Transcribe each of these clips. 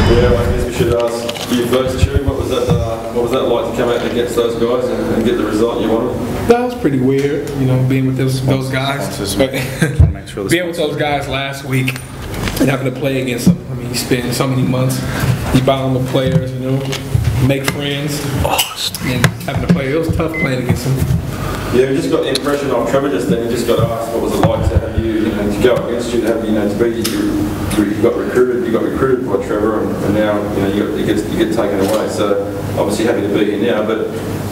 Yeah, I guess we should ask you first, Chewy, what was that like to come out against those guys and get the result you wanted? That was pretty weird, you know, being with those guys. Being with those guys last week and having to play against them. I mean, you spend so many months, you battle with players, you know, make friends, and having to play. It was tough playing against them. Yeah, we just got the impression of Trevor just then. We just got asked what was it like to have you know, to go against you, to have to be you got recruited by Trevor, and now you get taken away. So obviously happy to be here now, but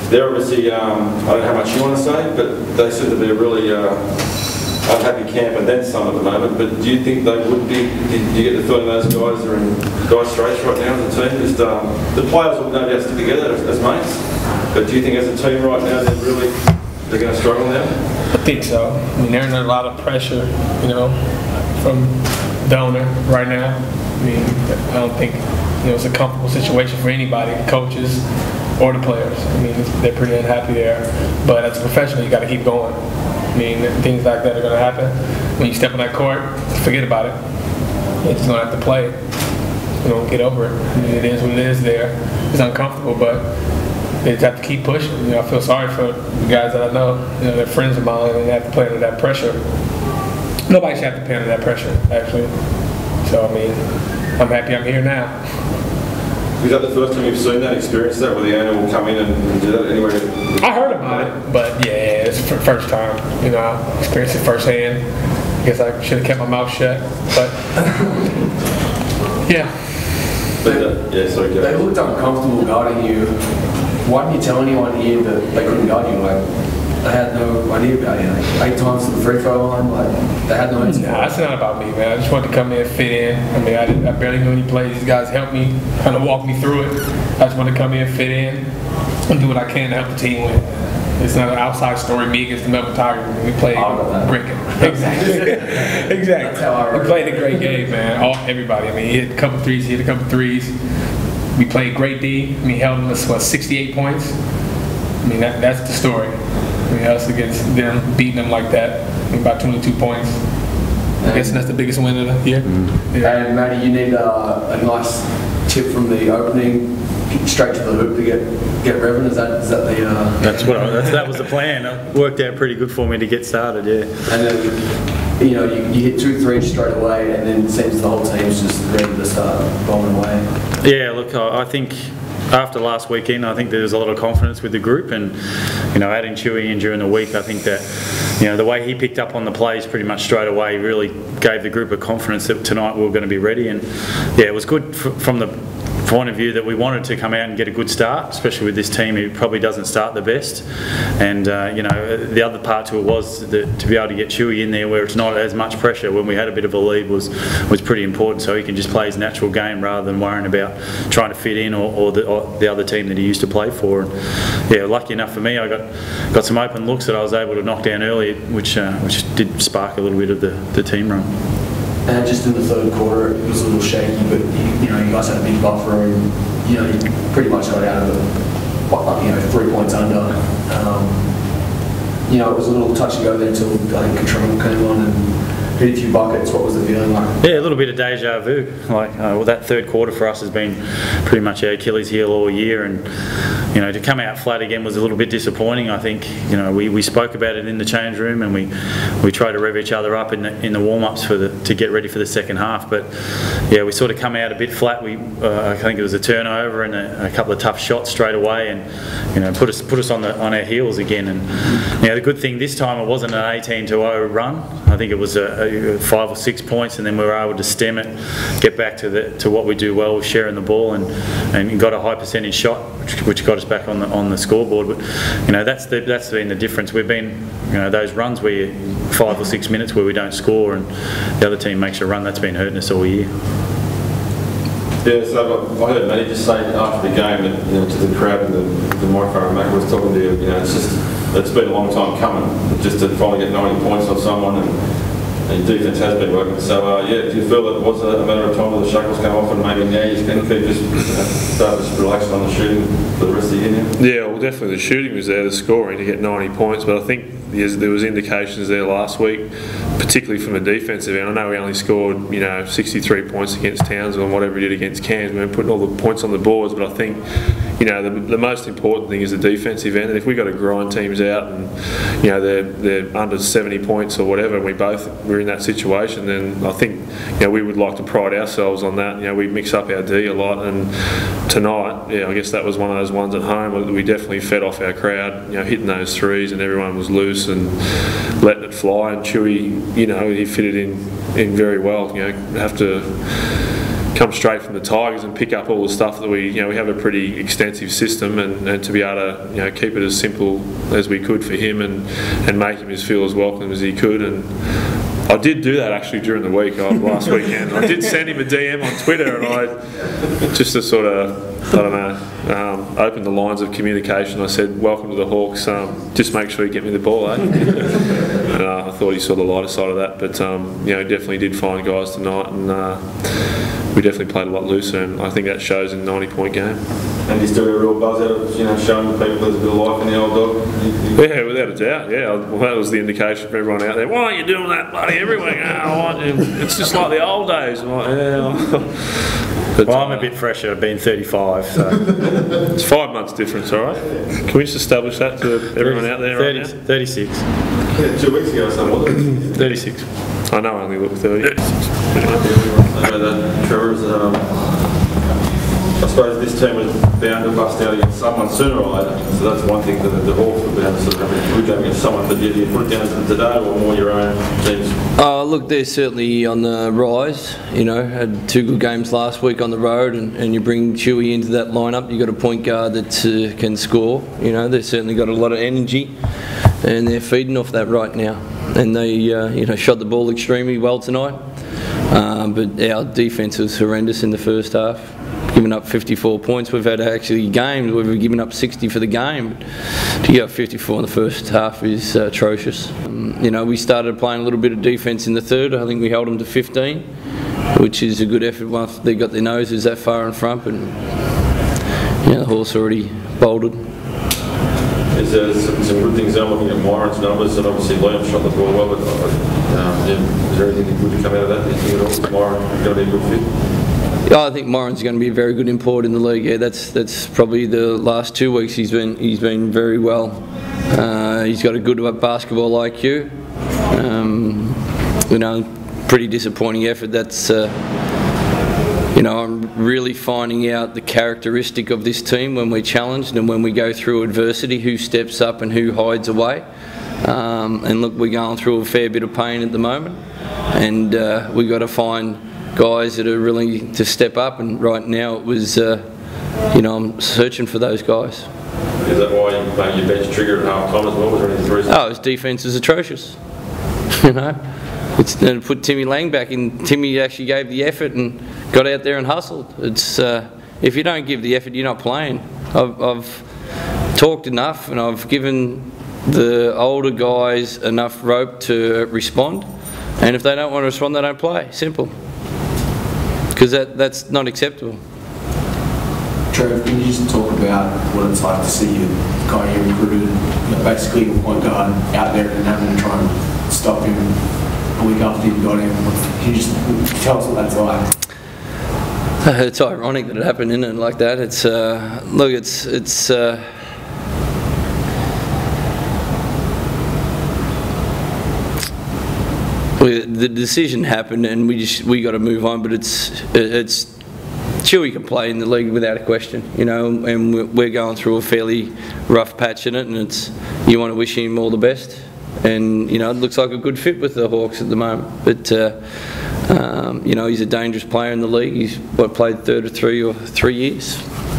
they're obviously I don't know how much you want to say, but they seem to be a really unhappy camp and then some at the moment. But do you think they would be? Do you get the feeling those guys are in dire straits right now as a team? Just the players will no doubt stick together as mates, but do you think as a team right now they're going to struggle now? I think so. I mean, they're under a lot of pressure, you know, from the owner right now. I mean, I don't think it's a comfortable situation for anybody, coaches or the players. I mean, they're pretty unhappy there. But as a professional, you got to keep going. I mean, things like that are going to happen. When you step on that court, forget about it. You're just going to have to play it. You know, get over it. I mean, it is what it is there. It's uncomfortable, but they just have to keep pushing. You know, I feel sorry for the guys that I know. You know, they're friends of mine, and they have to play under that pressure. Nobody should have to play under that pressure, actually. So, I mean, I'm happy I'm here now. Is that the first time you've seen that, experienced that, where the owner will come in and do that anyway? I heard about it, but yeah, it's the first time. You know, I experienced it firsthand. I guess I should have kept my mouth shut, but yeah. They looked uncomfortable guarding you. Why didn't you tell anyone here that they couldn't guard you? Like, they had no idea about you. Like, 8 times to the free throw line, like, they had no idea. Nah, it's not about me, man. I just wanted to come in and fit in. I mean, I barely knew any plays. These guys helped me, kind of walk me through it. I just wanted to come in, fit in, and do what I can to help the team win. It's not an outside story, me against the Melbourne Tigers. We played bricking. Exactly. Exactly. That's how I We played a great game, man. Everybody. I mean, he hit a couple threes, he hit a couple threes. We played great D. I mean, held them to 68 points. I mean, that's the story. I mean, us against them, beating them like that, I mean, about 22 points. I guess that's the biggest win of the year. Yeah. And Matty, you need a nice tip from the opening, straight to the hoop to get revving. Is that the? That was the plan. It worked out pretty good for me to get started. Yeah. And then you hit 2 threes straight away, and then it seems the whole team's just ready to start bombing away. Yeah, look, I think after last weekend, I think there's a lot of confidence with the group, and adding Chewy in during the week, I think that the way he picked up on the plays pretty much straight away really gave the group a confidence that tonight we were going to be ready. And yeah, it was good from the point of view that we wanted to come out and get a good start, especially with this team who probably doesn't start the best. And the other part to it was that to be able to get Chewy in there where it's not as much pressure when we had a bit of a lead was pretty important, so he can just play his natural game rather than worrying about trying to fit in or the other team that he used to play for. And yeah, lucky enough for me, I got some open looks that I was able to knock down early, which did spark a little bit of the team run. And just in the third quarter, it was a little shaky, but you guys had a big buffer, and you pretty much got out of it, 3 points under. It was a little touch and go there until I think Control came on and hit a few buckets. What was the feeling like? Yeah, a little bit of deja vu. That third quarter for us has been pretty much our Achilles heel all year, and to come out flat again was a little bit disappointing. I think we spoke about it in the change room, and we tried to rev each other up in the warm-ups to get ready for the second half. But yeah, we sort of come out a bit flat. I think it was a turnover and a couple of tough shots straight away, and put us on our heels again. And the good thing this time, it wasn't an 18-0 run. I think it was a 5 or 6 points, and then we were able to stem it, get back to what we do well, sharing the ball, and got a high percentage shot, which got us back on the scoreboard. But that's been the difference. We've been those runs where 5 or 6 minutes where we don't score and the other team makes a run, that's been hurting us all year. Yeah, so I heard Matty just say after the game that to the crowd and the microphone Mac was talking to it's been a long time coming just to finally get 90 points on someone, and And your defence has been working. So, yeah, do you feel that it was a matter of time where the shackles come off and maybe now you can keep just start just relaxing on the shooting for the rest of the year now? Yeah, well, definitely the shooting was there, the scoring to get 90 points, but I think there was indications there last week, particularly from a defensive end. I know we only scored 63 points against Townsville and whatever we did against Cairns. We were putting all the points on the boards, but I think the most important thing is the defensive end. And if we got to grind teams out and they're under 70 points or whatever, and we're in that situation, then I think we would like to pride ourselves on that. We mix up our D a lot, and tonight, I guess that was one of those ones at home that we definitely fed off our crowd. Hitting those threes, and everyone was loose and letting it fly. And Chewy, he fitted in very well. Have to come straight from the Tigers and pick up all the stuff that we have a pretty extensive system, and to be able to keep it as simple as we could for him and make him feel as welcome as he could. And I did do that actually during the week last weekend. I did send him a DM on Twitter, and just to sort of open the lines of communication. I said, "Welcome to the Hawks. Just make sure you get me the ball, eh?" And I thought he saw the lighter side of that, but definitely did find guys tonight, and we definitely played a lot looser, and I think that shows in a 90-point game. And you still get a real buzz out of showing the people there's a bit of life in the old dog? Yeah, without a doubt, yeah. Well, that was the indication for everyone out there. Why are you doing that bloody every week? It's just like the old days. I'm like, yeah. But, well, I'm a bit fresher, I've been 35, so... It's 5 months difference, all right? Can we just establish that to everyone out there 30, right now? 36. Yeah, 2 weeks ago or something, wasn't it? 36. I know I only look 30. 36. Trevor's, I suppose this team was bound to bust out against someone sooner or later, so that's one thing that the Hawks were bound to sort of have a good game against someone. But you put it down to today or more your own teams? Look, they're certainly on the rise. Had 2 good games last week on the road, and you bring Chewy into that lineup. You've got a point guard that can score. They've certainly got a lot of energy, and they're feeding off that right now. And they, shot the ball extremely well tonight. But our defence was horrendous in the first half, giving up 54 points. We've had actually games where we've given up 60 for the game. To give up 54 in the first half is atrocious. We started playing a little bit of defence in the third. I think we held them to 15, which is a good effort once they got their noses that far in front. And the Hawks already bolted. Is there some good things there? Looking at Myron's numbers, and obviously Liam shot the ball well, but is there anything good to come out of that? Do you think at all? Myron going to be a good fit? Yeah, I think Myron's going to be a very good import in the league. Yeah, that's probably the last 2 weeks he's been very well. He's got a good basketball IQ. Pretty disappointing effort. That's I'm really finding out the characteristic of this team when we're challenged and when we go through adversity, who steps up and who hides away. And look, we're going through a fair bit of pain at the moment, and we've got to find guys that are willing to step up. And right now it was, I'm searching for those guys. Is that why you made your bench trigger at half time as well? Was there any reason? Oh, his defence is atrocious. It's put Timmy Lang back in. Timmy actually gave the effort and got out there and hustled. It's if you don't give the effort, you're not playing. I've talked enough, and I've given the older guys enough rope to respond. And if they don't want to respond, they don't play. Simple. Because that's not acceptable. Trevor, can you just talk about what it's like to see you guy you recruited, basically a point guard out there and having to try and stop him a week after you got him? Can you just tell us what that's like? It's ironic that it happened, isn't it, like that? It's look, it's the decision happened, and we got to move on. But it's Chewy can play in the league without a question, and we're going through a fairly rough patch in it, and you want to wish him all the best. And it looks like a good fit with the Hawks at the moment. But he's a dangerous player in the league. He's played third of 3 years.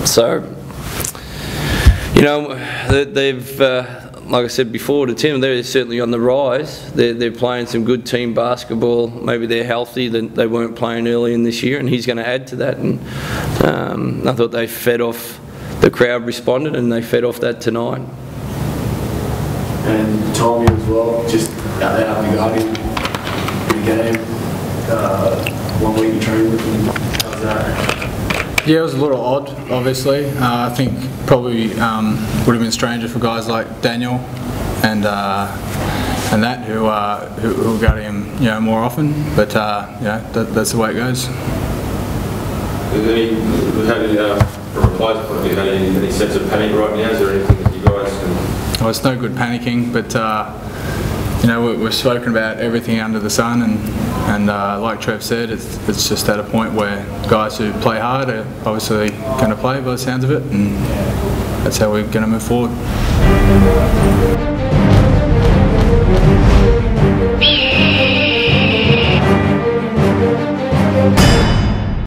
So they've like I said before to Tim, they're certainly on the rise. They're playing some good team basketball. Maybe they're healthy. They weren't playing early in this year, and he's going to add to that. And I thought they fed off. The crowd responded, and they fed off that tonight. And Tommy as well, just out there having a guard him. the game. 1 week you trained with him. How's that? Yeah, it was a little odd, obviously. I think probably would have been stranger for guys like Daniel and that who got him, you know, more often. But yeah, that's the way it goes. From a player's point of view, any sense of panic right now? Is there anything that you guys can? Well, it's no good panicking, but you know, we've spoken about everything under the sun, and like Trev said, it's just at a point where guys who play hard are obviously going to play by the sounds of it, and that's how we're going to move forward.